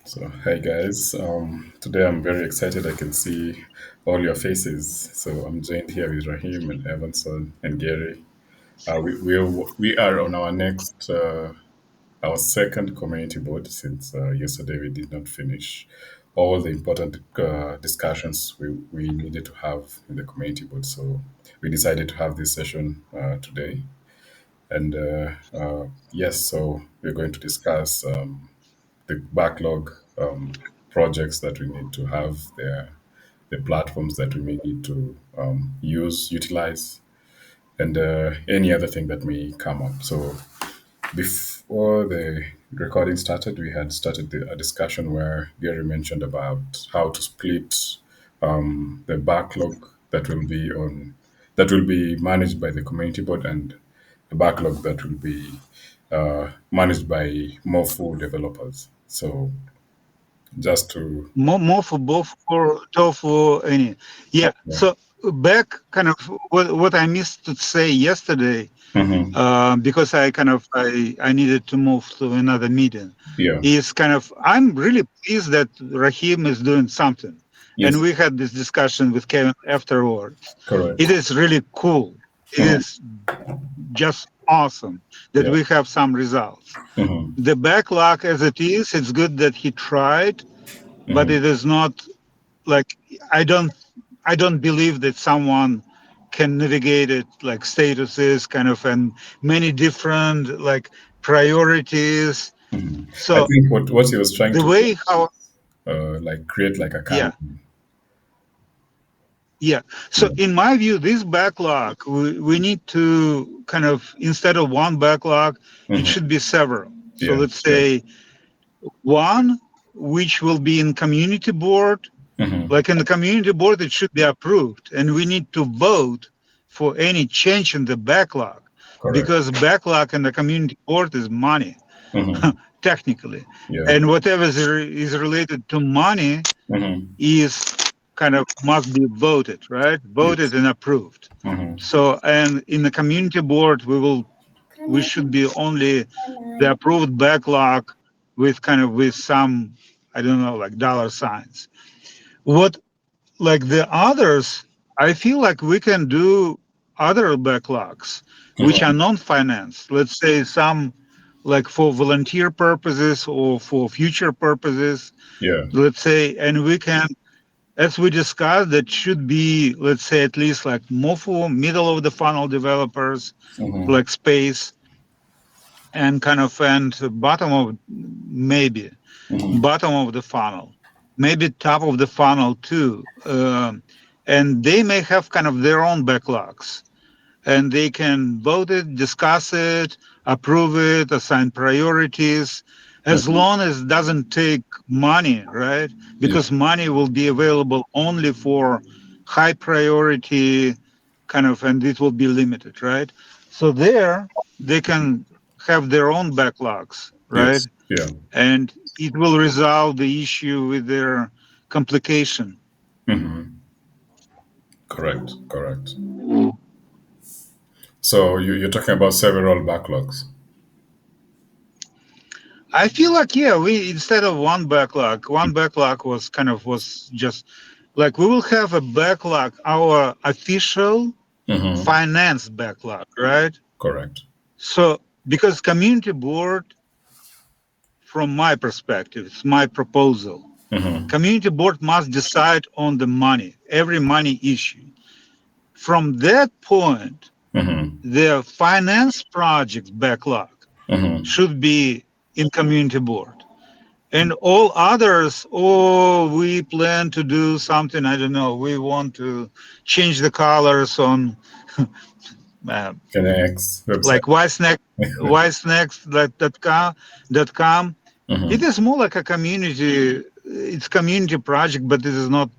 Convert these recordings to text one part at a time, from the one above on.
So, hi guys. Today I'm very excited. I can see all your faces. So I'm joined here with Rahim and Evanson and Gary. We are on our our second community board since yesterday we did not finish all the important discussions we needed to have in the community board. So we decided to have this session today. And yes, so we're going to discuss the backlog projects that we need to have, the platforms that we may need to utilize, and any other thing that may come up. So before the recording started, we had started a discussion where Gary mentioned about how to split the backlog that will be managed by the community board and the backlog that will be managed by more full developers. So just to More for both for tofu any. Yeah. yeah. So back kind of what I missed to say yesterday, Hmm. because I needed to move to another meeting, Yeah. is kind of I'm really pleased that Rahim is doing something, and Yes. we had this discussion with Kevin afterwards. It Correct. is really cool. It Hmm. is just awesome that Yeah. we have some results. Hmm. The backlog as it is, it's good that he tried, but Hmm. it is not like I don't I don't believe that someone can navigate it like statuses kind of and many different like priorities. Hmm. I So think what he was trying the to do way how is like create like a yeah, canon. yeah. So Yeah. in my view, this backlog we need to kind of instead of one backlog, it Hmm. should be several. So Yeah. let's Yeah. say one which will be in community board. Hmm. Like in the community board, it should be approved, and we need to vote for any change in the backlog Correct. because backlog in the community board is money, Hmm. technically, Yeah. and whatever is related to money Hmm. is kind of must be voted, right? Voted Yes. and approved. Hmm. So, and in the community board, we should be only the approved backlog with kind of with some I don't know like dollar signs. What like the others, I feel like we can do other backlogs which are Hmm. non-finance. Let's say some like for volunteer purposes or for future purposes. Yeah. Let's say, and we can, as we discussed, that should be, let's say, at least like more for middle of the funnel developers, Hmm. like space, and kind of and bottom of maybe Hmm. bottom of the funnel, maybe top of the funnel too. And they may have kind of their own backlogs and they can vote it, discuss it, approve it, assign priorities, as Hmm. long as it doesn't take money, right? Yeah. Because money will be available only for high priority kind of, and it will be limited, right? So there they can have their own backlogs, right? Yes. Yeah. And it will resolve the issue with their complication. Hmm. Correct. Correct. So you're talking about several backlogs. I feel like yeah, we instead of one backlog was kind of was just like we will have a backlog, our official Hmm. finance backlog, right? Correct. So because community board, from my perspective, it's my proposal. Hmm. Community board must decide on the money, every money issue. From that point, Hmm. the finance project backlog Hmm. should be in community board. And all others, oh, we plan to do something, I don't know, we want to change the colors on uh, Connects website. like WiseNxt.com. It Hmm. is more like a community, it's community project, but it is not,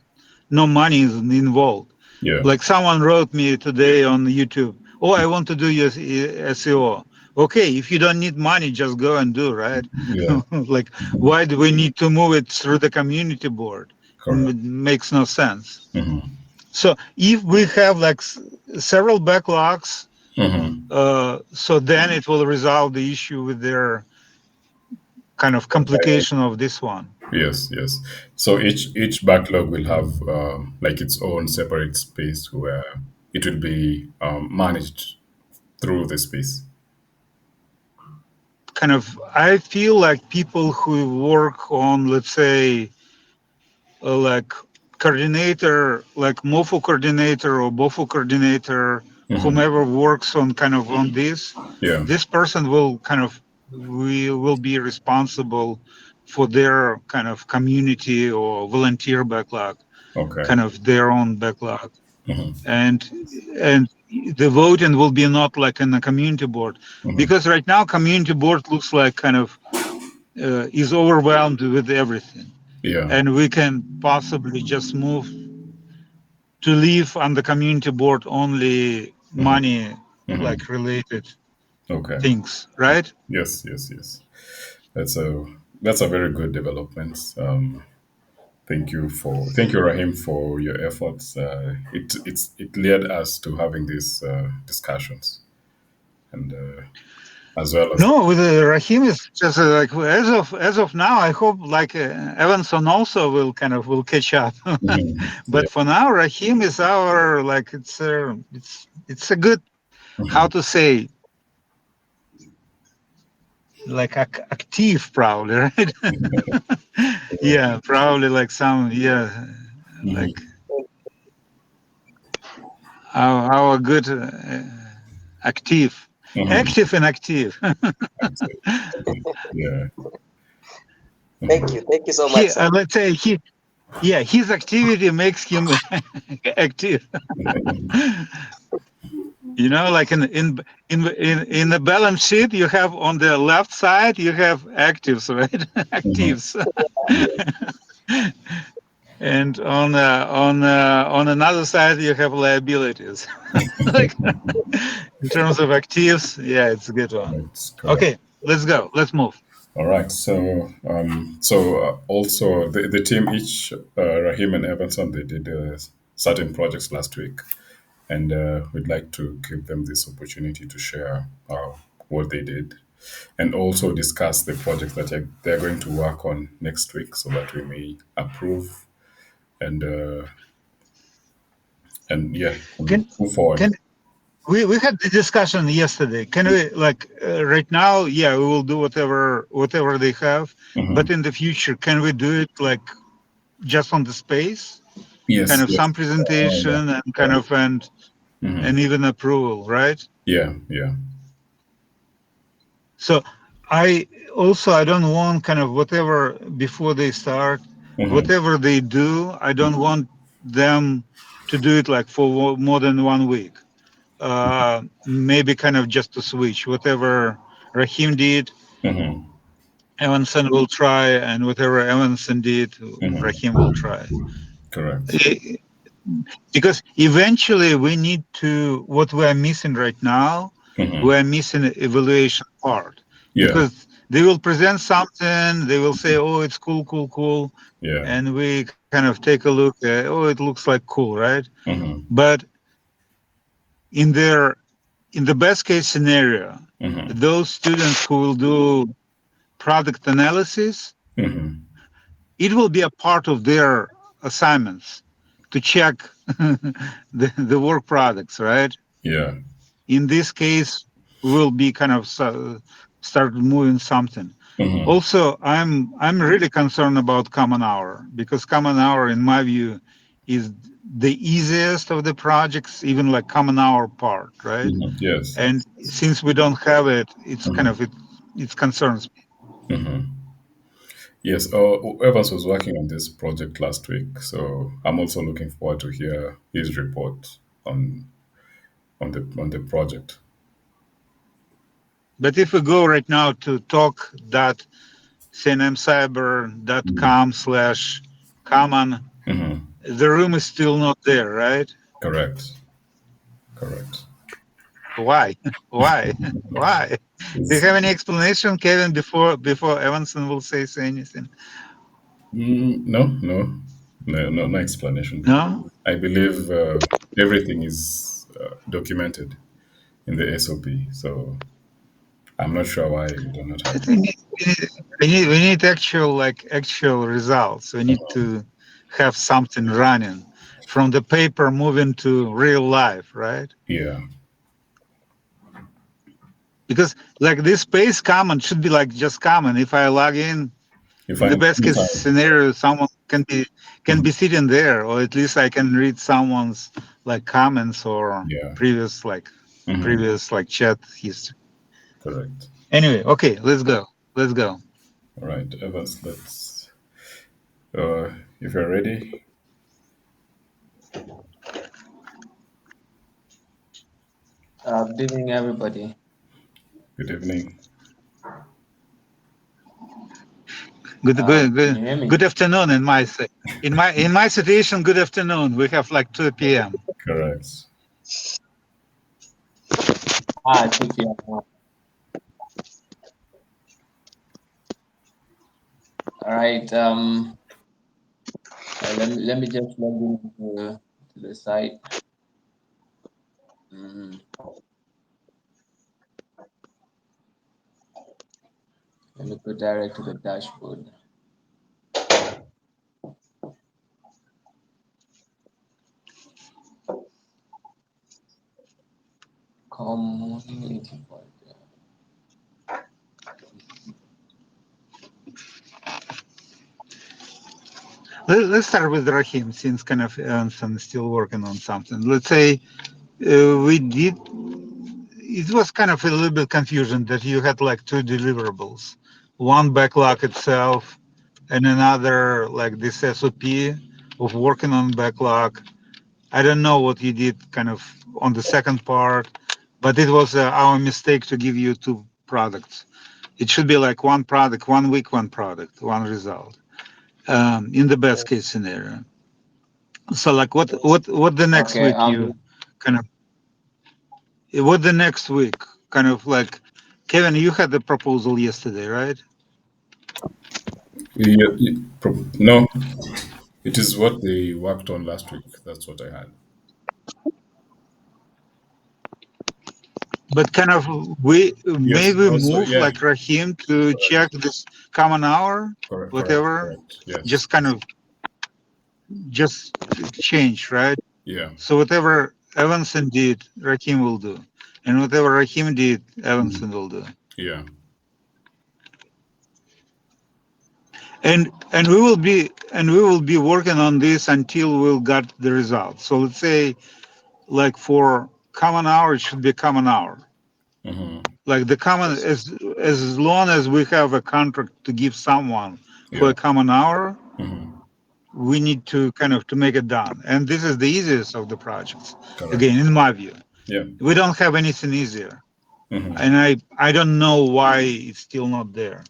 no money is involved. Yeah. Like someone wrote me today on YouTube, oh, I want to do your SEO. Okay, if you don't need money, just go and do, right? Yeah. Like, why do we need to move it through the community board? Correct. Makes no sense. Hmm. So if we have like several backlogs, Hmm. so then it will resolve the issue with their kind of complication of this one. Yes, yes. So each backlog will have like its own separate space where it will be managed through the space. Kind of, I feel like people who work on, let's say, like coordinator, like MOFO coordinator or BOFO coordinator, Hmm. whomever works on kind of on Yeah. this person will kind of, we will be responsible for their kind of community or volunteer backlog, Okay. kind of their own backlog. Hmm. And and the voting will be not like in a community board, Hmm. because right now community board looks like kind of is overwhelmed with everything, Yeah. and we can possibly just move to leave on the community board only Hmm. money Hmm. like related Okay. things, right? Yes, yes, yes. That's a that's a very good development. Thank you, Rahim, for your efforts. It led us to having these discussions, and as well as No, with Rahim is just like as of now. I hope like Evanson also will kind of will catch up. Mhm. Yeah. But for now, Rahim is our like it's a good, how Mhm. to say, like active probably, right? Yeah, probably like some, yeah, like Mhm. our good active, Mhm. active and active. Yeah. Thank Mhm. you. Thank you so He much, sir. let's say he, yeah, his activity makes him active. You know, like in the balance sheet, you have on the left side you have actives, right? Mhm. Actives, Yeah. and on another side you have liabilities. Like in terms of actives, yeah, it's a good one. That's correct. Okay, let's go. Let's move. All right. Also the team each Rahim and Evanson they did certain projects last week, and we'd like to give them this opportunity to share what they did, and also discuss the projects that they're going to work on next week, so that we may approve and yeah, Can move forward. can we had the discussion yesterday? Can we like right now? Yeah, we will do whatever they have, Hmm. but in the future, can we do it like just on the space, kind Yes. of Yes. some Yeah. presentation and kind Yeah. of and Hmm. even approval, right? Yeah. Yeah. So I also, I don't want kind of whatever before they start, Hmm. whatever they do, I don't want them to do it like for more than 1 week. Maybe kind of just to switch whatever Rahim did, Hmm. Evanson will try, and whatever Evanson did, Hmm. Rahim will try. Correct. Eh, Because eventually we need to, what we are missing right now, Hmm. we are missing the evaluation part, Yeah. because they will present something, they will say, oh, it's cool, cool, cool, Yeah. and we kind of take a look at, oh, it looks like cool, right? Hmm. But in their, in the best case scenario, Hmm. those students who will do product analysis, Hmm. it will be a part of their assignments to check the work products, right? Yeah. In this case, we will be kind of start moving something. Hmm. Also, I'm really concerned about common hour, because common hour, in my view, is the easiest of the projects, even like common hour part, right? Hmm. Yes. And since we don't have it, it's kind Hmm. of it concerns me. Hmm. Yes. Evans was working on this project last week, so I'm also looking forward to hear his report on the project. But if we go right now to talk that cnmcyber.com/common, Hmm. the room is still not there, right? Correct. Correct. Why? Why? Why? Do you Is have any explanation, Kevin, before Evanson will say anything? no, no, no, no, no explanation. No? I believe everything is documented in the SOP, so I'm not sure why we do not I have think that. we need actual results. We need to have something running from the paper moving to real life, right? Yeah. Because like this space common should be like just common. If I log You in the find best case anytime. scenario, someone can be Mhm. sitting there, or at least I can read someone's like comments or Yeah. previous like Hmm. previous like chat history. Correct. Anyway, okay, let's go. Let's go. All right, Evans, let's, if you're ready, Good evening, everybody. good evening. Good good Can good, you hear me? good afternoon in my situation. Good afternoon. We have like 2 p.m. Correct. 2 p.m. All right. Let me just log in to the site. Mm, Let me go direct to the dashboard. Community point. Let's start with Rahim, since kind of Anson is still working on something. Let's say we did. It was kind of a little bit confusion that you had like two deliverables, one backlog itself, and another like this SOP of working on backlog. I don't know what you did kind of on the second part, but it was our mistake to give you two products. It should be like one product, 1 week, one product, one result. In the best case scenario. So like what the next Okay. week you kind of what the next week kind of like Kevin, you had the proposal yesterday, right? No, it is what they worked on last week. That's what I had. But kind of we Yes. maybe Also, move yeah. like Rahim to check Correct. this common hour, Correct. Correct. whatever. Correct. Yes. Just kind of just change, right? Yeah. So whatever Evanson did, Rahim will do. And whatever Rahim did, Mhm. Evanson will do. Yeah. And we will be working on this until we'll get the result. So let's say like for common hour, it should be common hour. Hmm. Like the common as long as we have a contract to give someone for Yeah. a common hour, Hmm. we need to kind of to make it done. And this is the easiest of the projects. Correct. Again, in my view, Yeah. we don't have anything easier. Hmm. And I don't know why it's still not there.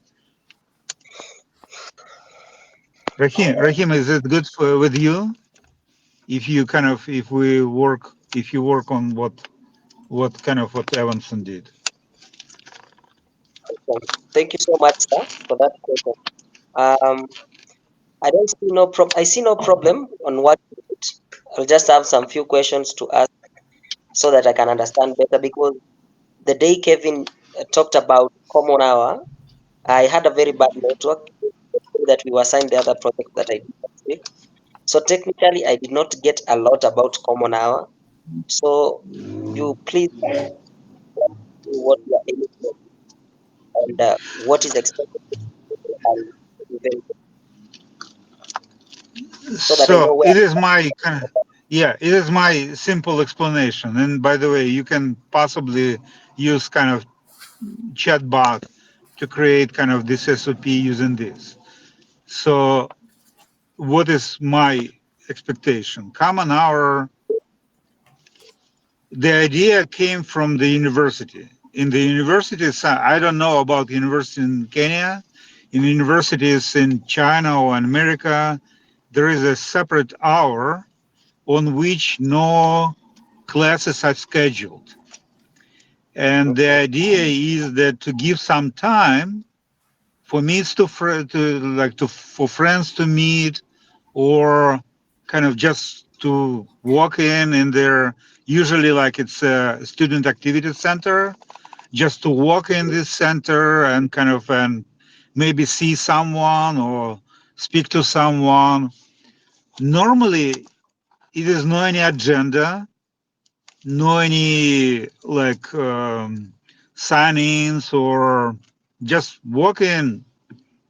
Rahim, is it good with you if you kind of if you work on what kind of what Evanson did? Thank you so much, sir, for that question. Um, I don't see no I see no problem on what you did. I'll just have some few questions to ask so that I can understand better. Because the day Kevin talked about common hour, I had a very bad network that we were assigned the other project that I did last week. So technically, I did not get a lot about common hour. So you please what you are aiming for and what is expected and even so that I know So where. it is my kind of yeah, it is my simple explanation. And by the way, you can possibly use kind of chatbot to create kind of this SOP using this. So what is my expectation? Common hour, the idea came from the university. In the universities, I don't know about university in Kenya. In universities in China or in America, there is a separate hour on which no classes are scheduled. And the Okay. idea is that to give some time for meets to like to for friends to meet or kind of just to walk in there, usually like it's a student activity center, just to walk in this center and kind of and maybe see someone or speak to someone. Normally, it is no any agenda, no any like sign-ins or just walk in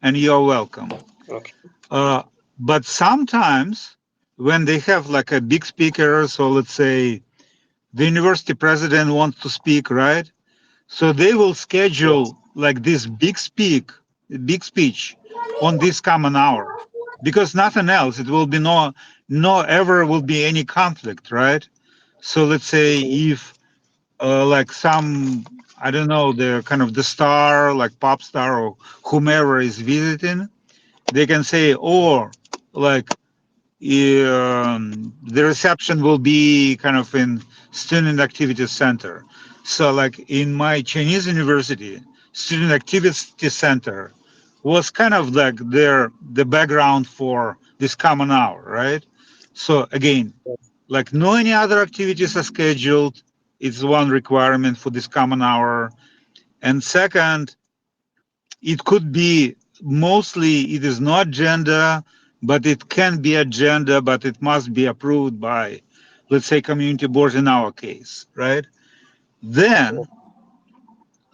and you're welcome. Okay. Uh, but sometimes when they have like a big speaker, so let's say the university president wants to speak, right? So they will Yes. schedule like this big speech on this common hour because nothing else. It will be no ever will be any conflict, right? So let's say Okay. if like some I don't know the kind of the star like pop star or whomever is visiting, they can say or like the reception will be kind of in student activity center. So like in my Chinese university, student activity center was kind of like the background for this common hour, right? So again, like no any other activities are scheduled. It's one requirement for this common hour. And second, it could be mostly it is not agenda, but it can be agenda, but it must be approved by, let's say, community board in our case, right? Then,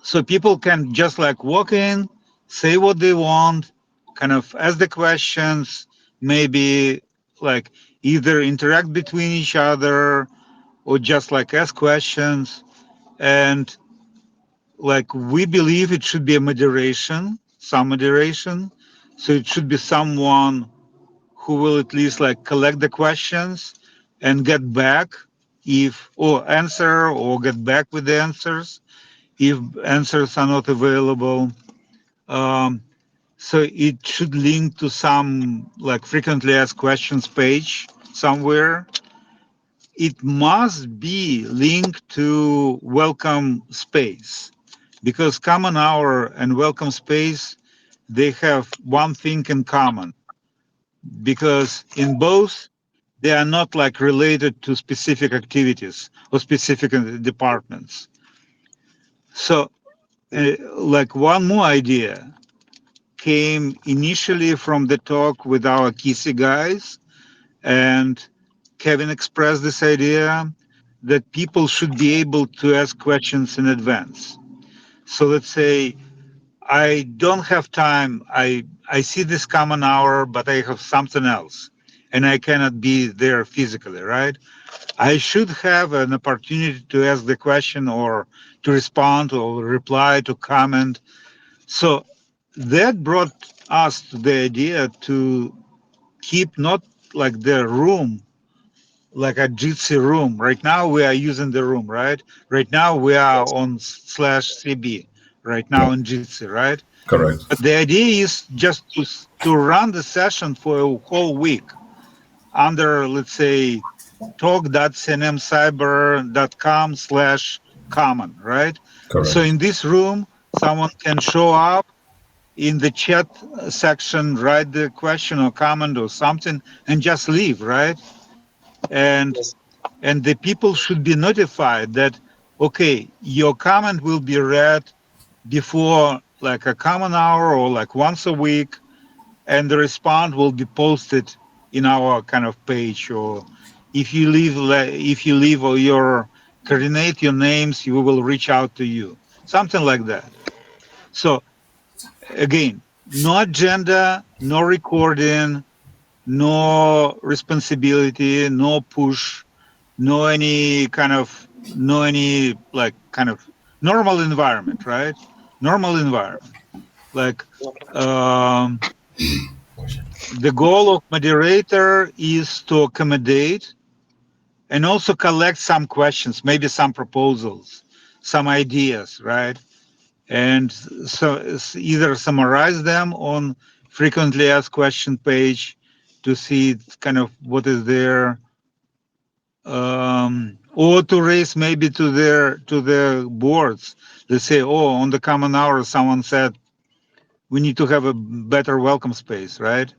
so people can just like walk in, say what they want, kind of ask the questions, maybe like either interact between each other or just like ask questions. And like we believe it should be a moderation, some moderation. So it should be someone who will at least like collect the questions and get back if or answer or get back with the answers if answers are not available. Um, so it should link to some like frequently asked questions page somewhere. It must be linked to welcome space because common hour and welcome space they have one thing in common because in both they are not like related to specific activities or specific departments. So like one more idea came initially from the talk with our Kisi guys, and Kevin expressed this idea that people should be able to ask questions in advance. So let's say I don't have time. I see this common hour, but I have something else, and I cannot be there physically, right? I should have an opportunity to ask the question or to respond or reply to comment. So that brought us to the idea to keep not like the room like a Jitsi room. Right now we are using the room, right? Right now we are Yes. on slash CB. Right Yeah, now in Jitsi, right? correct. But the idea is just to run the session for a whole week under, let's say, talk.cnmcyber.com slash common, right? So Correct. in this room, someone can show up in the chat section, write the question or comment or something, and just leave, right? And Yes. and the people should be notified that okay, your comment will be read before like a common hour or like once a week, and the response will be posted in our kind of page. Or if you leave or your coordinate your names, we will reach out to you, something like that. So again, no agenda, no recording, no responsibility, no push, no any kind of no any like kind of normal environment, right? Normal environment like Okay. um, the goal of moderator is to accommodate and also collect some questions, maybe some proposals, some ideas, right? And so either summarize them on frequently asked question page to see kind of what is there, or to raise maybe to their boards. They say, oh, on the common hour, someone said we need to have a better welcome space, right?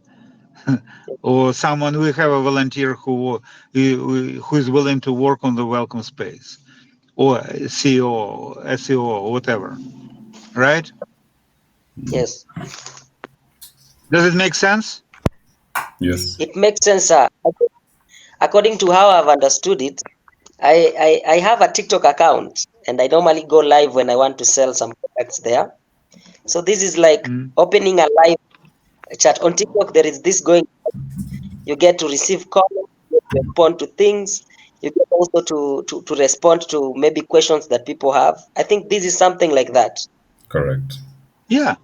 Or someone we have a volunteer who is willing to work on the welcome space, or CEO, SEO, or whatever, right? Yes, Does it make sense? Yes. it makes sense, sir. According to how I've understood it, I have a TikTok account and I normally go live when I want to sell some products there. So this is like Mm. opening a live chat on TikTok. There is this going. You get to receive comments, you get to respond to things. You get also to respond to maybe questions that people have. I think this is something like that. Correct. Yeah,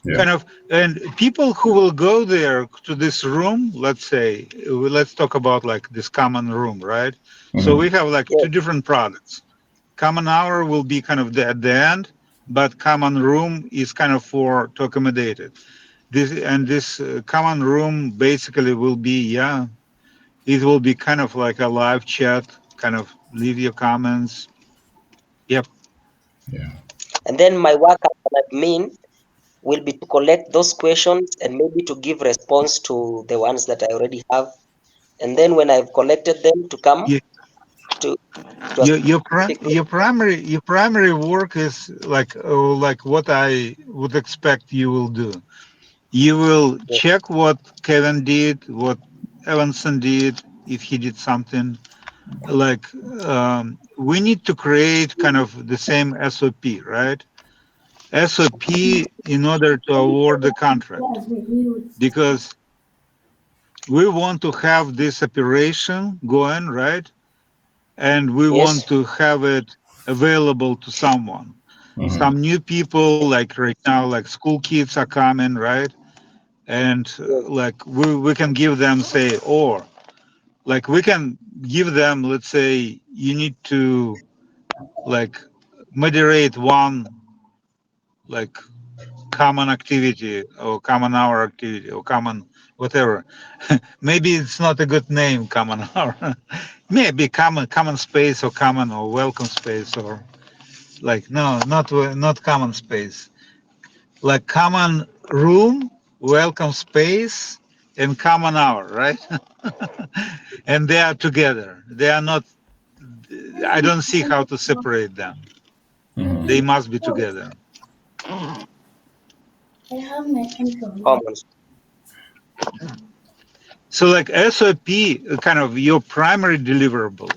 Yeah. kind of. And people who will go there to this room, let's say, let's talk about like this common room, right? So Mm-hmm. we have like Yes, two different products. Common hour will be kind of at the end, but common room is kind of for to accommodate it. This common room basically will be, yeah, it will be kind of like a live chat, kind of leave your comments. Yep. Yeah. and then my work as an admin will be to collect those questions and maybe to give response to the ones that I already have. And then when I've collected them, to come You, to to a specific question. your primary work is like what I would expect you will do. You will check what Kevin did, what Evanson did, if he did something. Like we need to create kind of the same SOP, right? SOP in order to award the contract, because we want to have this operation going, right? And we want Yes, to have it available to someone. Mm-hmm. Some new people, like right now, like school kids are coming, right? And yes, like we can give them, say, or like we can give them, let's say, you need to like moderate one like common activity or common hour activity or common whatever. Maybe it's not a good name, common hour. Maybe common space or common or welcome space, or like no, not common space, like common room, welcome space, and common hour, right? And they are together. They are not. I don't see how to separate them. Mm-hmm. They must be together. commons. So like SOP, kind of your primary deliverable,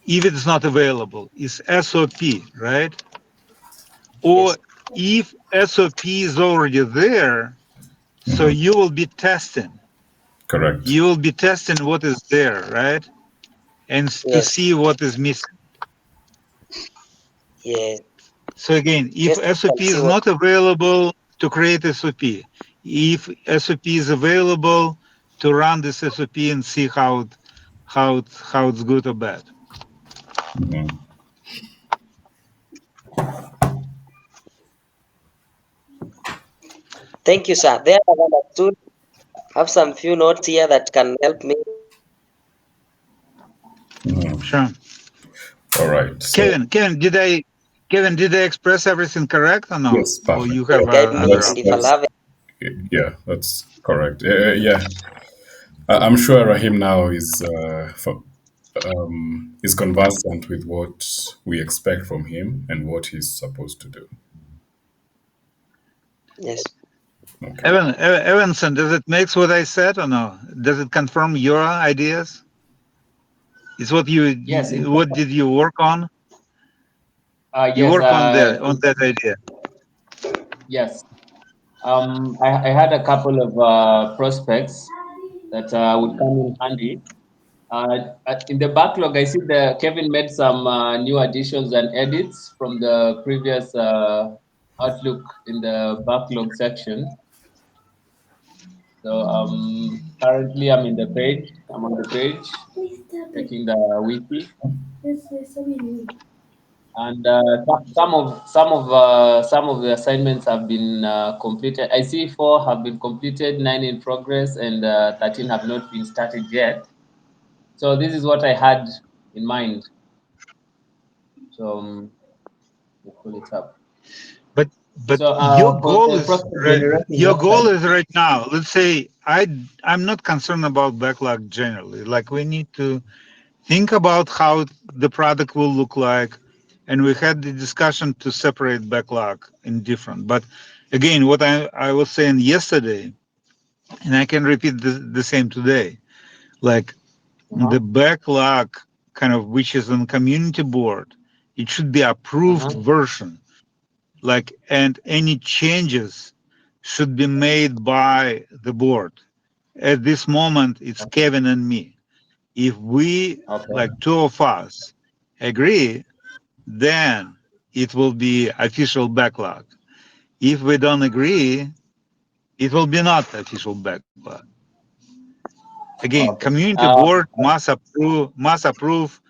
if it's not available, is SOP, right? Or Yes, if SOP is already there, so Mm-hmm. you will be testing. Correct. You will be testing what is there, right? And to yes, see what is missing. yes. So again, if Test SOP and see is what. not available, to create SOP. If SOP is available, to run this SOP and see how it's good or bad. Mm-hmm. Thank you, sir. There I've understood. Have some few notes here that can help me. Mm-hmm. Sure. All right. So Kevin, did I express everything correct or no? yes, Or perfect. you have Guide me, other That's and if I'll opinion? that's have it, yeah, that's correct. Yeah, I'm sure Rahim now is conversant with what we expect from him and what he's supposed to do. yes. Okay. Evanson, does it make what I said or no? Does it confirm your ideas? Is Yes, what did you work on? You yes, work on that idea. yes. I had a couple of prospects that would come in handy. In the backlog, I see the Kevin made some new additions and edits from the previous Outlook in the backlog section. So currently, I'm in the page. I'm on the page, checking the wiki, and some of the assignments have been completed. I see 4 have been completed, 9 in progress, and 13 have not been started yet. So this is what I had in mind. So we'll pull it up. But but So for the process generation your goal website, is right now. Let's say I'm not concerned about backlog generally. Like we need to think about how the product will look like. And we had the discussion to separate backlog in different. But again, what I was saying yesterday, and I can repeat the same today, like the backlog kind of which is on community board, it should be approved version. Like, and any changes should be made by the board. At this moment, it's Kevin and me. If we, Okay. like two of us, agree, then it will be official backlog. If we don't agree, it will be not official backlog. Again, Okay. community board must approve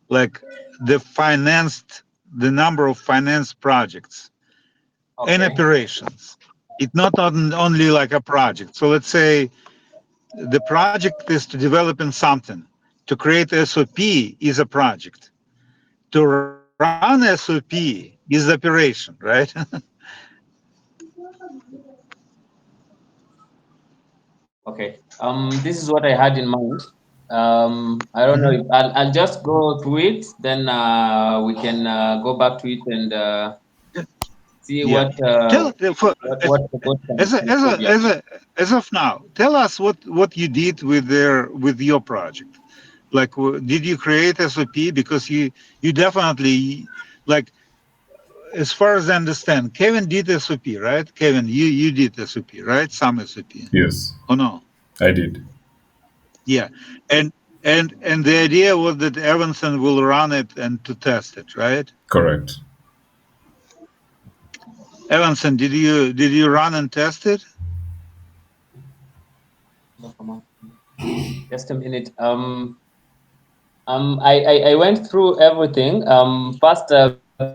like the financed the number of finance projects and Okay. operations. It's not only like a project. So let's say the project is to developing something. To create SOP is a project. To run SOP is operation, right? Okay. This is what I had in mind. I don't know Mhm. if I'll just go through it, then we can go back to it and see Yeah. Tell what the board can as prove. a, Yeah. as a, as of now, tell us what you did with your project. Like, did you create SOP? Because you definitely, like, as far as I understand, Kevin did SOP, right? Kevin, you did SOP, right? Some SOP. Yes, Oh no. I did. Yeah. And and the idea was that Evanson will run it and to test it, right? Correct. Evanson, did you run and test it? Just a minute. I went through everything. First,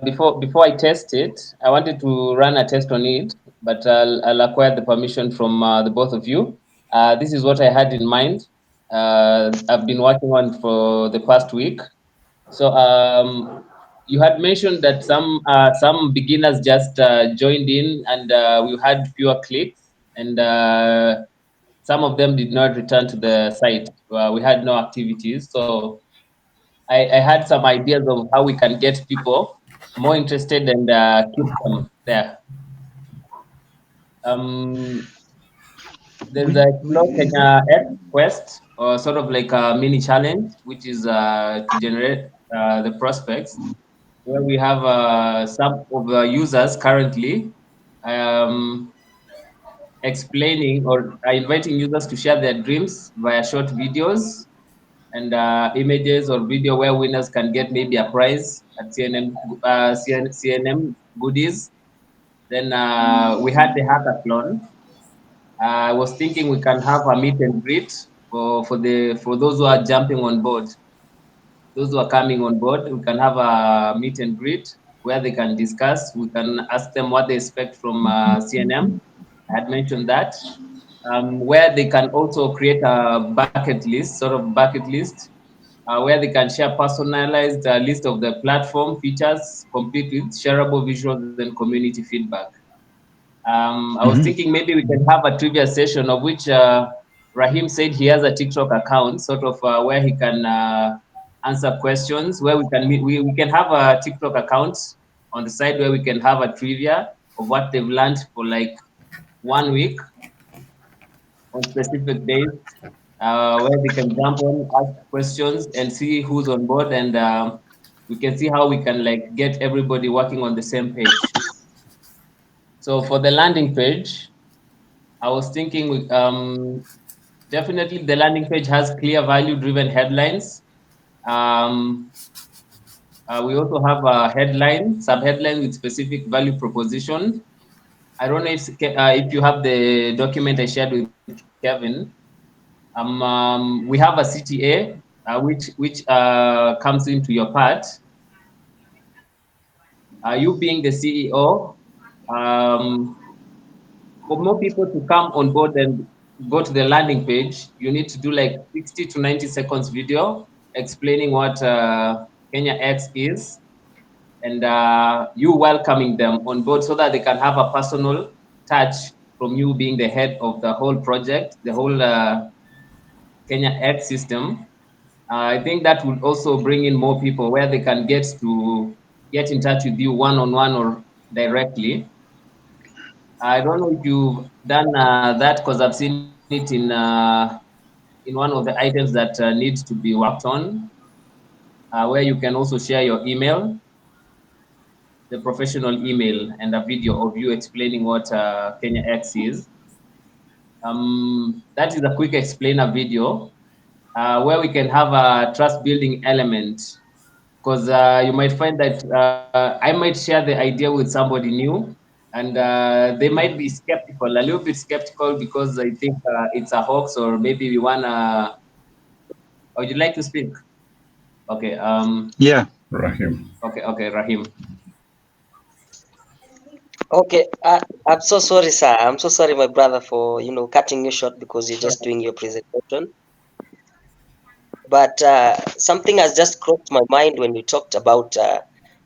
before I test it, I wanted to run a test on it, but I'll acquire the permission from the both of you. This is what I had in mind. I've been working on for the past week. So you had mentioned that some beginners just joined in, and we had fewer clicks, and some of them did not return to the site. We had no activities, so I had some ideas of how we can get people more interested and keep them there. Um, there's a Explore Kenya X quest, or sort of like a mini challenge, which is to generate the prospects, where we have some of the users currently um, explaining or inviting users to share their dreams via short videos and images or video where winners can get maybe a prize at CNM goodies. Then we had the hackathon. I was thinking we can have a meet and greet for those who are jumping on board. Those who are coming on board, we can have a meet and greet where they can discuss. We can ask them what they expect from CNM. I had mentioned that. Where they can also create a bucket list, sort of bucket list, where they can share personalized list of the platform features, complete with shareable visuals and community feedback. I was Mhm. thinking maybe we can have a trivia session of which Rahim said he has a TikTok account, sort of where he can answer questions, where we can have a TikTok account on the side where we can have a trivia of what they've learned for like 1 week on specific days, where they can jump on, ask questions, and see who's on board, and we can see how we can like get everybody working on the same page. So for the landing page, I was thinking definitely the landing page has clear value-driven headlines. Um, we also have a headline, sub-headline with specific value proposition. I don't know if you have the document I shared with Kevin. We have a CTA, which comes into your part. You being the CEO, um, for more people to come on board and go to the landing page, you need to do like 60 to 90 seconds video explaining what Kenya X is, and you welcoming them on board so that they can have a personal touch from you being the head of the whole project, the whole Kenya X system. I think that would also bring in more people where they can get in touch with you one on one or directly. I don't know if you've done that because I've seen it in one of the items that needs to be worked on, where you can also share your email, the professional email, and a video of you explaining what Kenya X is. That is a quick explainer video where we can have a trust building element, because you might find that I might share the idea with somebody new, and they might be skeptical, a little bit skeptical, because I think it's a hoax, or maybe we wanna. Oh, would you like to speak? Okay. Yeah. Rahim. Okay. Rahim. Okay, I'm so sorry, sir. I'm so sorry, my brother, for cutting you short because you're just doing your presentation. But something has just crossed my mind when you talked about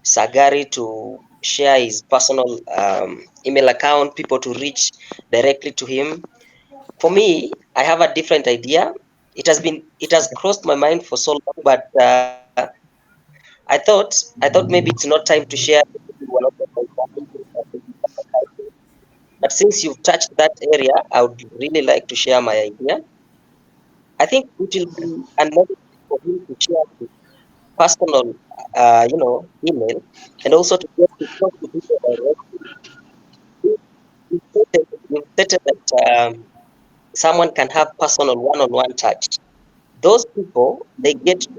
Sagari to share his personal email account, people to reach directly to him. For me, I have a different idea. It has crossed my mind for so long, but I thought maybe it's not time to share one of the but since you've touched that area, I would really like to share my idea. I think it will be unnecessary for him to share his personal, email, and also to get to talk to people directly. You stated that someone can have personal one-on-one touch. Those people, they get to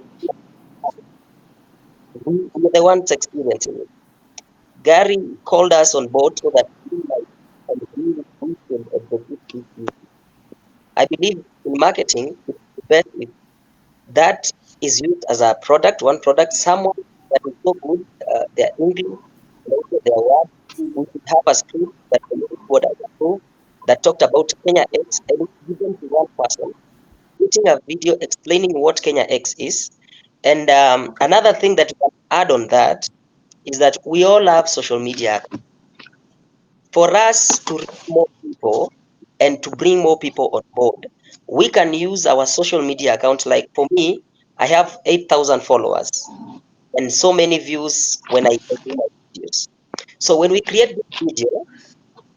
we are the ones experiencing it. Gary called us on board so that we can execute this. I believe in marketing, it's the best if that is used as a product, one product, someone that is so good, their English, and also their words. We should have a script that the English board has approved that talked about Kenya X and it's given to one person, creating a video explaining what Kenya X is. And another thing that we can add on that is that we all have social media. For us to reach more people and to bring more people on board, we can use our social media account. Like for me, I have 8,000 followers and so many views when I do my videos. So when we create this video,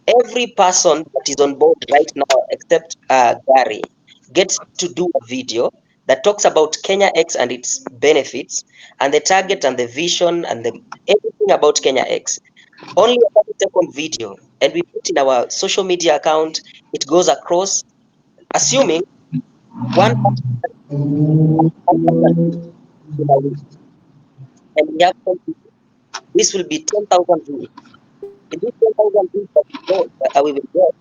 every person that is on board right now, except Gary, gets to do a video that talks about Kenya X and its benefits, and the target and the vision and everything about Kenya X. Only a 30-second video, and we put in our social media account. It goes across, assuming one person and we have 10 people. This will be 10,000 views. In this 10,000 views that we will get,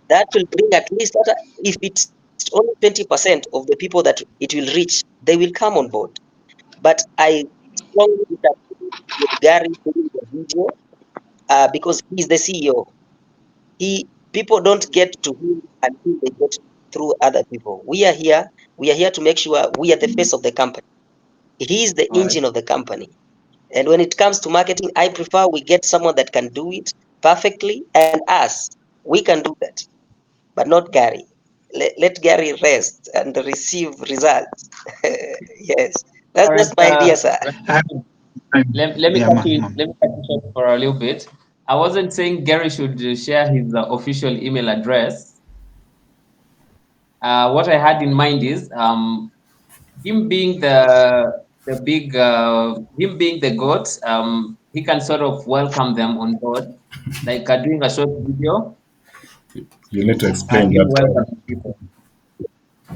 that will bring at least, if it's only 20% of the people that it will reach, they will come on board. But I strongly disagree with Gary doing the video because he's the CEO. People don't get to him until they get through other people. We are here to make sure we are the face of the company. He is the All right. engine of the company. And when it comes to marketing, I prefer we get someone that can do it perfectly, and us, we can do that, but not Gary. Let Gary rest and receive results. Yes, that's All right. just my idea, sir. I, Let me yeah, cut you. man. Let me cut you short for a little bit. I wasn't saying Gary should share his official email address. What I had in mind is him being the big him being the goat. He can sort of welcome them on board, like doing a short video You need to and explain him that. welcoming people.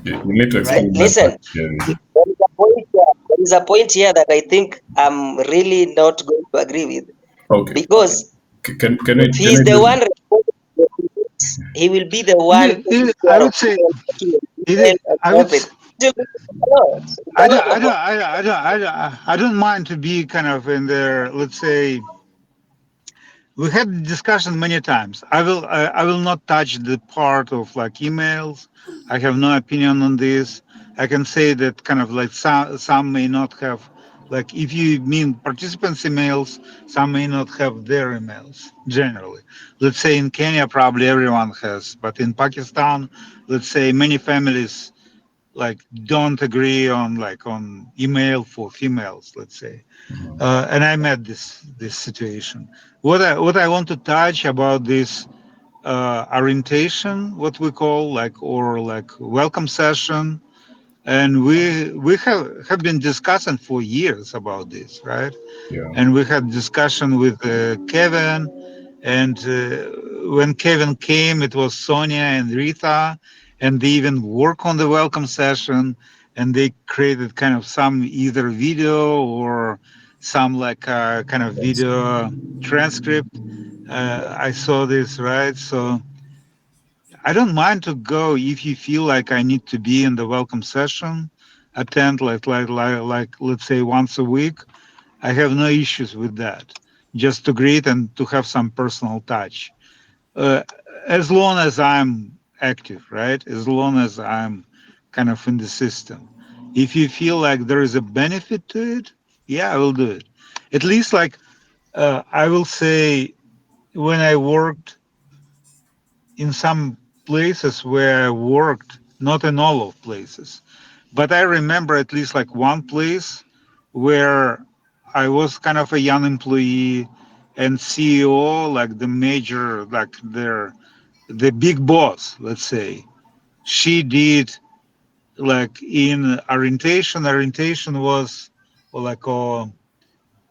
You need to Right? explain that part, Listen, Gary. there is a point here that I think I'm really not going to agree with Okay. Okay. because Can if we he's the do? one responsible for this, he will be the one taking I care of would say people, taking it. and I would. everything. It will be a lot. It's I a don't. lot I of don't. work. I don't mind to be kind of in there. Let's say we had the discussion many times. I will not touch the part of like emails. I have no opinion on this. I can say that kind of like some may not have, like if you mean participants emails, some may not have their emails generally. Let's say in Kenya probably everyone has, but in Pakistan, let's say many families like don't agree on like on email for females, let's say. Hmm. And I met this situation. What I want to touch about this orientation, what we call like, or like welcome session, and we have been discussing for years about this, right? Yeah. And we had discussion with Kevin, and when Kevin came, it was Sonia and Rita, and they even work on the welcome session, and they created kind of some either video or some like kind of video transcript. I saw this, right? So I don't mind to go if you feel like I need to be in the welcome session, attend like let's say once a week. I have no issues with that. Just to greet and to have some personal touch. Uh, as long as I'm active, right? As long as I'm kind of in the system. If you feel like there is a benefit to it, yeah, I will do it. At least like I will say when I worked in some places where I worked, not in all of places, but I remember at least like one place where I was kind of a young employee and CEO, like the major, like the big boss, let's say, she did like in orientation. Orientation was like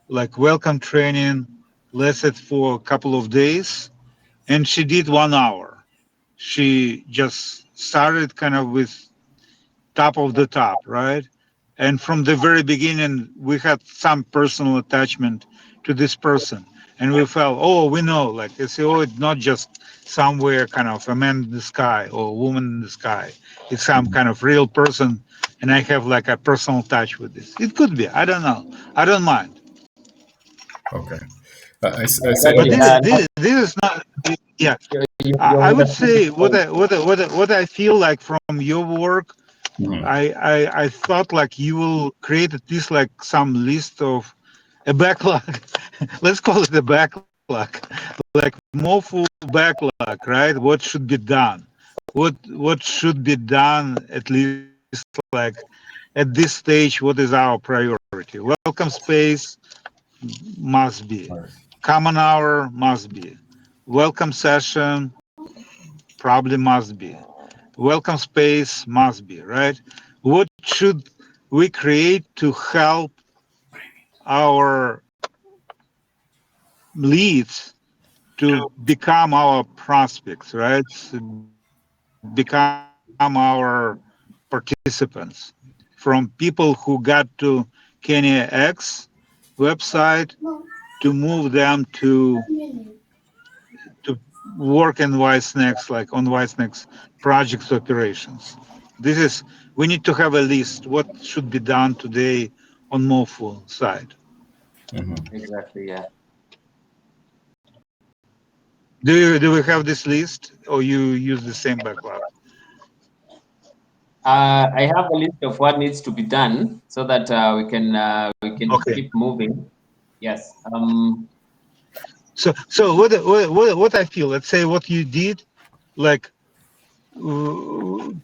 like welcome training, lasted for a couple of days, and she did 1 hour. She just started kind of with top of the top, right? And from the very beginning, we had some personal attachment to this person. And we felt, oh, we know, like, SEO is not just somewhere kind of a man in the sky or a woman in the sky. It's some Hmm. kind of real person. And I have like a personal touch with this. It could be. I don't know. I don't mind. Okay. I I said got But you. I said this is not, yeah. You're I with would a say point. what I feel like from your work, mhm. I thought like you will create at least like some list of a backlog. Let's call it a backlog, like Mofu backlog, right? What should be done? What should be done at least like at this stage? What is our priority? Welcome space must be. All right. Common hour must be. Welcome session probably must be. Welcome space must be, right? What should we create to help our leads to become our prospects, right? Become our participants from people who got to Kenya X website to move them to work in WiseNxt, like on WiseNxt projects operations. This is, we need to have a list what should be done today on Mofu side. Mhm. Exactly, yeah. Do we have this list or you use the same backlog? I have a list of what needs to be done so that we can Okay. keep moving. Yes. So what I feel, let's say what you did, like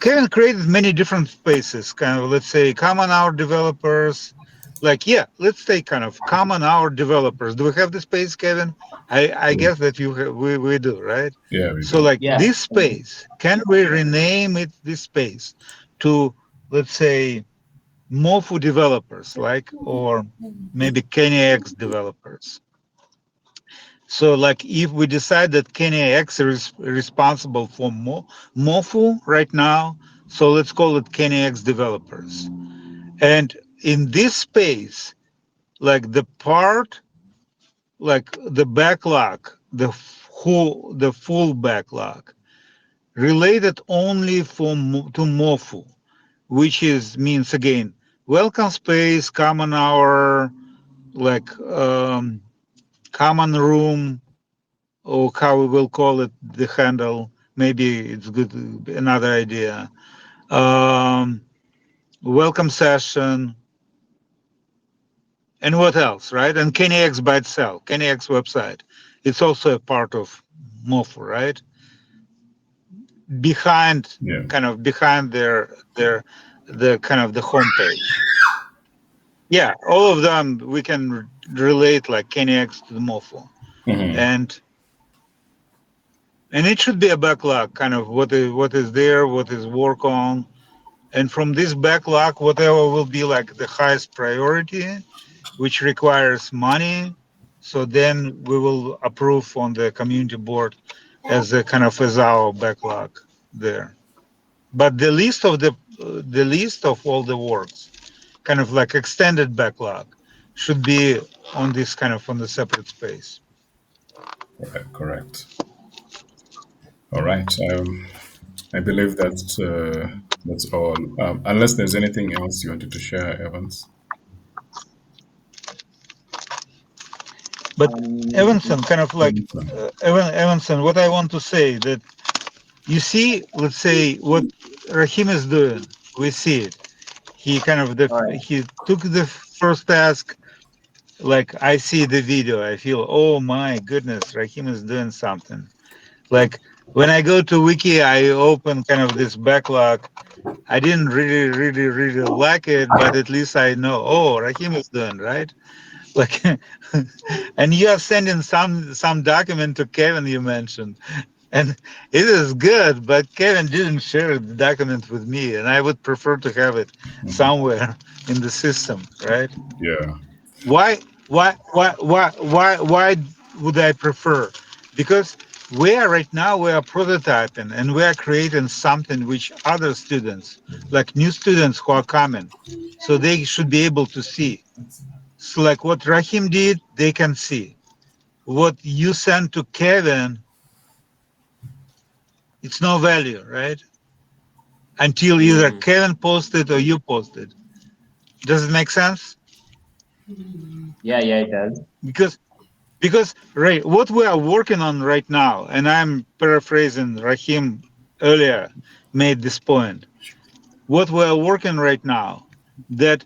Kevin created many different spaces, kind of, let's say, common hour developers. Like, yeah, let's say kind of common hour developers. Do we have the space, Kevin? I Yeah, guess that we do, right? yeah, we So, do. like Yes. this space, can we rename it this space to, let's say, Mofu developers, like, or maybe KennyX developers? So, like, if we decide that KennyX is responsible for Mofu right now, so let's call it KennyX developers. And in this space, like the part, like the backlog, the full backlog, related only to Mofu, which is means again, welcome space, common hour, like common room, or how we will call it, the handle. Maybe it's good, another idea. Um, welcome session, and what else, right? And KennyX by itself, KennyX website, it's also a part of Mofu, right? Behind, Yeah. kind of behind their the kind of the homepage. Yeah, all of them we can relate like KNX to the Mofo, Mm-hmm. and it should be a backlog, kind of what is there, what is work on, and from this backlog, whatever will be like the highest priority, which requires money, so then we will approve on the community board as a kind of as our backlog there. But the list of all the works, kind of like extended backlog, should be on this kind of on the separate space. Right, correct. All right. I believe that's all. Unless there's anything else you wanted to share, Evans. But Um, Evanson, kind of like Evanson. Evanson, what I want to say that you see, let's say what Rahim is doing, we see it. He kind of all right. he took the first task. Like I see the video, I feel, oh my goodness, Rahim is doing something. Like when I go to Wiki, I open kind of this backlog. I didn't really like it, but at least I know, oh, Rahim is doing right. Like, and you are sending some document to Kevin you mentioned, and it is good, but Kevin didn't share the document with me, and I would prefer to have it Hmm. somewhere in the system, right? Yeah. Why, why would I prefer? Because we are right now, we are prototyping and we are creating something which other students, like new students who are coming, so they should be able to see. So like what Rahim did, they can see. What you sent to Kevin, it's no value, right? Until either Mm, Kevin posted or you posted. Does it make sense? yeah, yeah, it does. Because right, what we are working on right now, and I'm paraphrasing Rahim earlier made this point. What we are working right now, that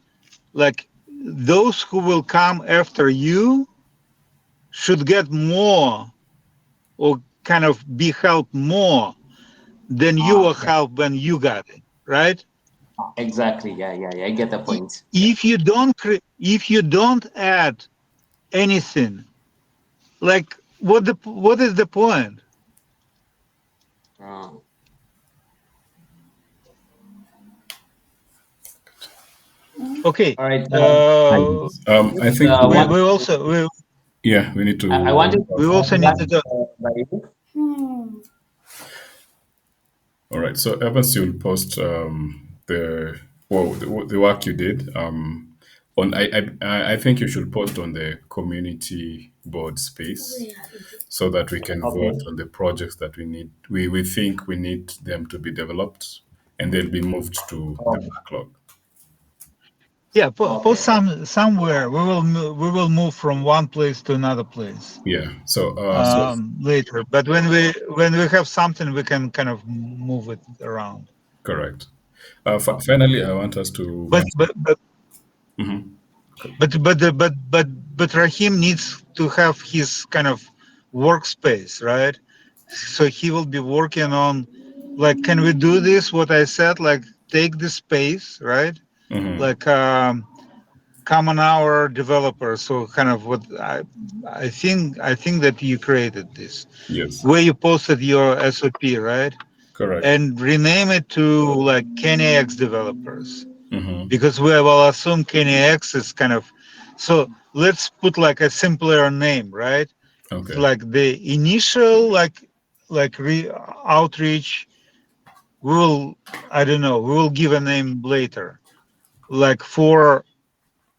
like those who will come after you should get more or kind of be helped more than you were Ah, yeah, helped when you got it, right? exactly. Yeah, yeah, yeah. I get the point. If you don't if you don't add anything, like what is the point? Uh, Okay, all right. I uh, I just think we, want we to, also we, yeah, we need I to wanted wrap to we up. also add need that to go. by you. All right. So Evans, you'll post the work you did. On I think you should post on the community board space so that we can Okay. vote on the projects that we think we need them to be developed, and they'll be moved to the Oh, backlog. Yeah, post okay. somewhere. We will move from one place to another place Yeah. So later. But when we have something, we can kind of move it around. correct. Finally, I want us to But mention. but but Mhm. but Rahim needs to have his kind of workspace, right? So he will be working on, like, can we do this? What I said, like, take the space, right? Mhm. Like common hour developer. So kind of what I think that you created this Yes. where you posted your SOP, right? Correct. And rename it to like KNX developers Mhm. because we will assume KNX is kind of, so let's put like a simpler name, right? Okay. Like the initial like outreach, we will, I don't know, we will give a name later, like for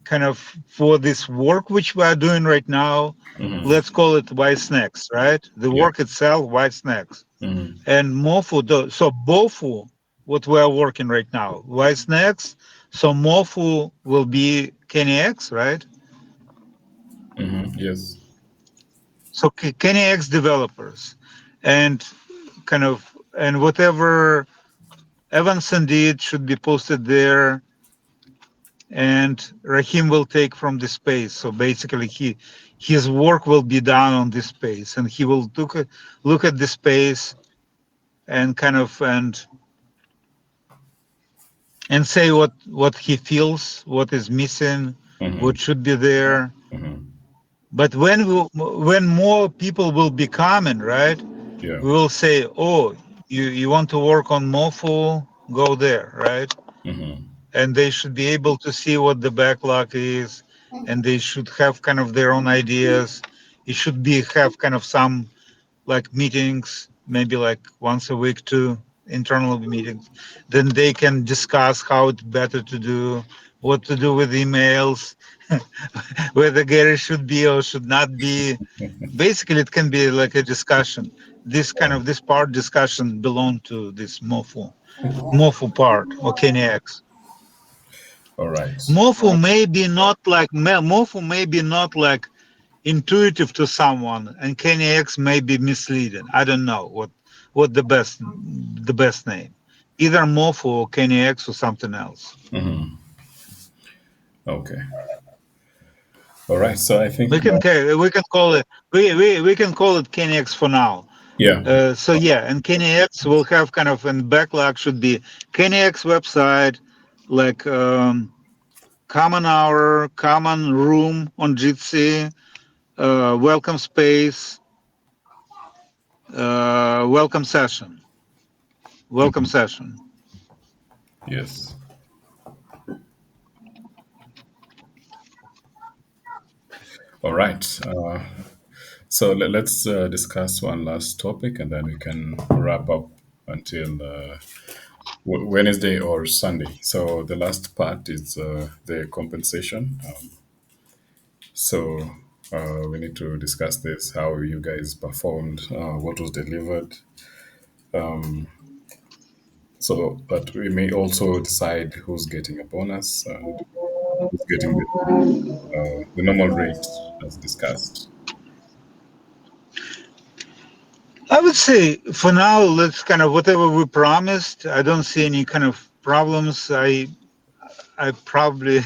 kind of for this work which we are doing right now. Mhm. Let's call it WiseNxt, right? The Yeah. work itself, WiseNxt. Mhm. And Mofu, so Bofu, what we are working right now, WiseNxt. So Mofu will be KNX, right? Mhm. Yes. So KNX developers, and kind of, and whatever Evanson did should be posted there, and Rahim will take from the space. So basically, his work will be done on this space, and he will look at the space and kind of and say what he feels, what is missing, Mm-hmm. what should be there. Mm-hmm. But when more people will be coming, right? Yeah. We will say, oh, you want to work on Mofu, go there, right? Mm-hmm. And they should be able to see what the backlog is, and they should have kind of their own ideas. It should be have kind of some like meetings, maybe like once a week, two internal meetings. Then they can discuss how it's better to do, what to do with emails, whether Gary should be or should not be. Basically, it can be like a discussion. This kind of this part discussion belong to this Mofu part or KNX. All right. Mofu may be not like Mofu may be not like intuitive to someone, and KNX may be misleading. I don't know what the best name. Either Mofu or KNX or something else. Mm-hmm. Okay. All right. So I We think can that, we can call it we can call it KNX for now. yeah. So yeah, and KNX will have kind of in backlog should be KNX website, like common hour, common room on Jitsi, welcome space, welcome session, welcome Mhm. session. Yes. All right. So let's discuss one last topic, and then we can wrap up until Wednesday or Sunday. So the last part is the compensation. So we need to discuss this: how you guys performed, what was delivered. So that we may also decide who's getting a bonus and who's getting the normal rate as discussed. I would say for now, let's kind of whatever we promised. I don't see any kind of problems. I probably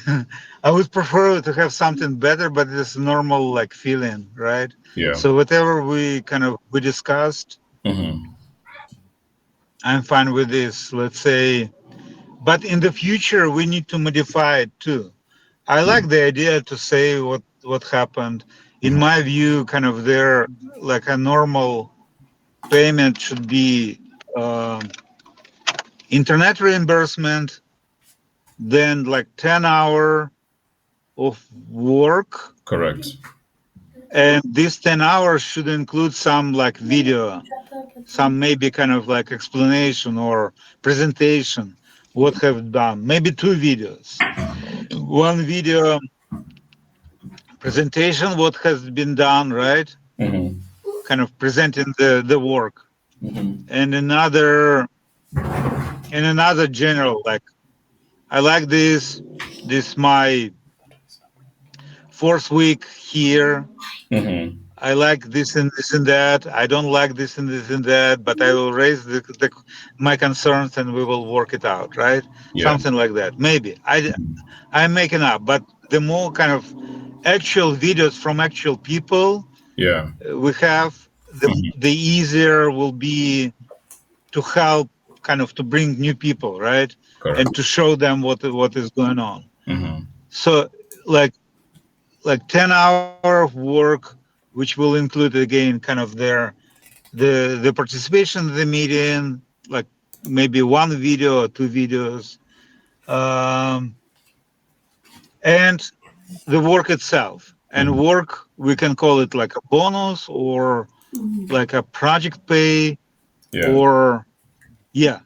I would prefer to have something better, but it's normal like feeling, right? Yeah. So whatever we discussed, Mm-hmm. I'm fine with this. Let's say, but in the future we need to modify it too. I like the idea to say what happened. In my view, kind of there like a normal payment should be internet reimbursement, then like 10 hour of work, Correct. and these 10 hours should include some like video, some maybe kind of like explanation or presentation what have done, maybe two videos, one video presentation what has been done, right, Mm-hmm. kind of presenting the work, Mm-hmm. and another general like I like this my fourth week here. Mm-hmm. I like this and that. I don't like this and this and that, but I will raise my concerns and we will work it out, right? Yeah. Something like that. Maybe I'm making up, but the more kind of actual videos from actual people Yeah. we have, Mm-hmm. the easier will be to help, kind of to bring new people, right, and Correct. to show them what is going on. Mm-hmm. So like 10 hour of work, which will include again kind of the participation in the meeting, like maybe one video or two videos, um, and the work itself. And Mm-hmm. work, we can call it like a bonus or like a project pay, Yeah. or yeah.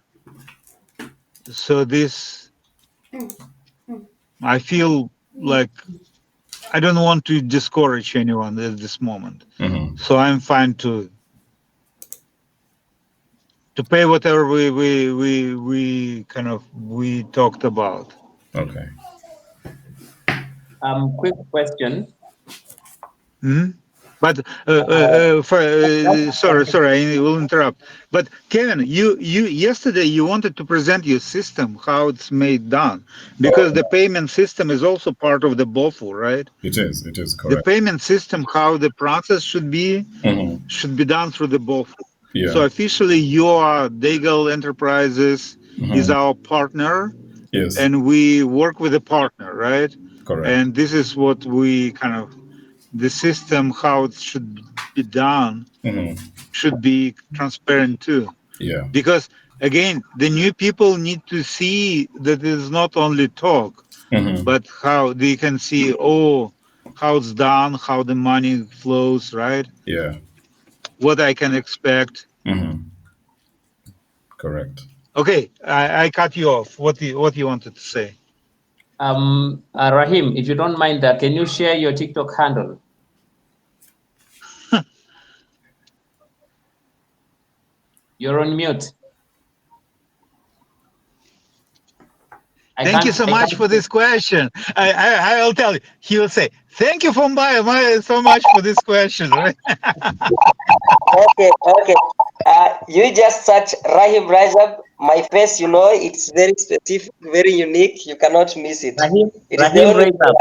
So this, I feel like I don't want to discourage anyone at this moment. Mm-hmm. So I'm fine to pay whatever we kind of we talked about. Okay. Quick question. Hmm. But Just sorry, I will interrupt. But Kevin, you yesterday you wanted to present your system, how it's made done, because the Oh, payment system is also part of the BOFU, right? it is. It is The correct. payment system, how the process Mm-hmm. should be done through the BOFU. Yeah. So officially, your Daigle Enterprises is Mm-hmm. our partner, Yes. and we work with a partner, right? Correct. And this is what we kind of the system how it should be done Mm-hmm. should be transparent too, Yeah. because again the new people need to see that it's not only talk, Mm-hmm. but how they can see, oh, how it's done, how the money flows, right? Yeah. What I can expect. Mm-hmm. Correct. Okay, I cut you off. What you wanted to say? Rahim, if you don't mind, can you share your TikTok handle? You're on mute. I Thank you can't. so I much can't. for this question. I'll tell you. He will say, "Thank you for so much for this question." Right? Okay, okay. You just search Rahim Rajab. My face, it's very specific, very unique. You cannot miss it. Rahim, It is the Rahim, only raise up.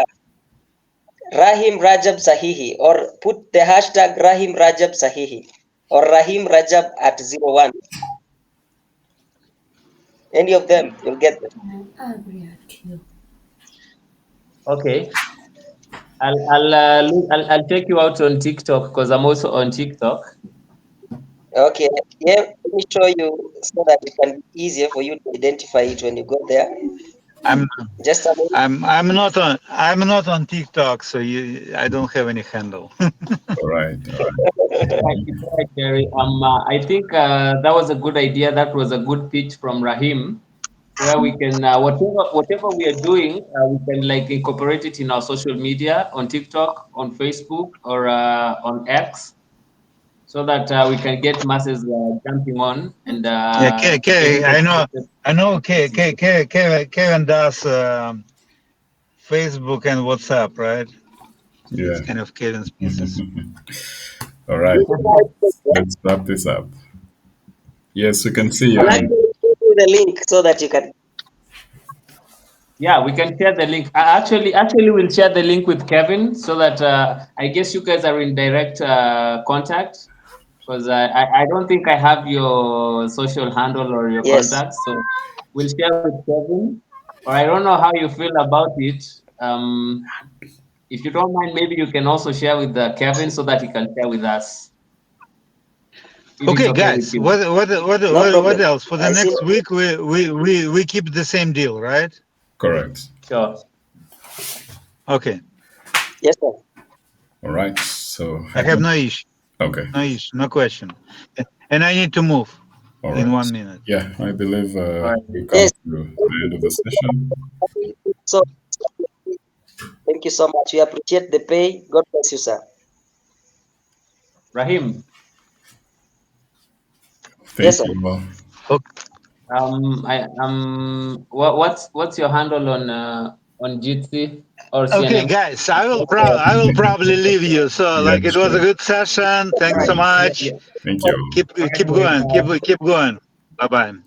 Rahim Rajab Sahihi, or put the hashtag Rahim Rajab Sahihi or Rahim Rajab at 01. Any of them, you'll get them. Okay. I'll take you out on TikTok because I'm also on TikTok. Okay, yeah, let me show you so that it can be easier for you to identify it when you go there. I'm Just a minute. I'm not on TikTok, so I don't have any handle. All right. All right. It's all right, Jerry. I think that was a good idea. That was a good pitch from Rahim, where we can whatever we are doing, we can like incorporate it in our social media on TikTok, on Facebook, or on X, so that we can get masses jumping on and Yeah, everybody. I know. Kevin does Facebook and WhatsApp, right? It's Yeah. kind of Kevin's business. All right. Let's wrap this up. Yes, we can see. I'll actually give you the link so that you can. Yeah, we can share the link. Actually, we'll share the link with Kevin so that I guess you guys are in direct contact because I don't think I have your social handle or your Yes. contact. So we'll share with Kevin. Or I don't know how you feel about it. If you don't mind, maybe you can also share with Kevin so that he can share with us if it's Okay, okay with guys. you. No What problem. else for the I see. next week? We keep the same deal, right? correct. Sure. Okay. Yes, sir. All right. So I I have think no issue. okay. No issue. No question. And I need to move All in right. 1 minute. Yeah, I believe All right. we've come Yes. to the end of the session. So thank you so much. We appreciate the pay. God bless you, sir. Rahim, Yes, Thank sir. you all. what's your handle on GT or Okay, CNM? guys, What's your, I will probably leave you. So Yeah, like it was a sure. good session. all Thanks right. so Yeah, much. yeah. Thank you All all. right, Keep boys. going. Keep going. Bye bye.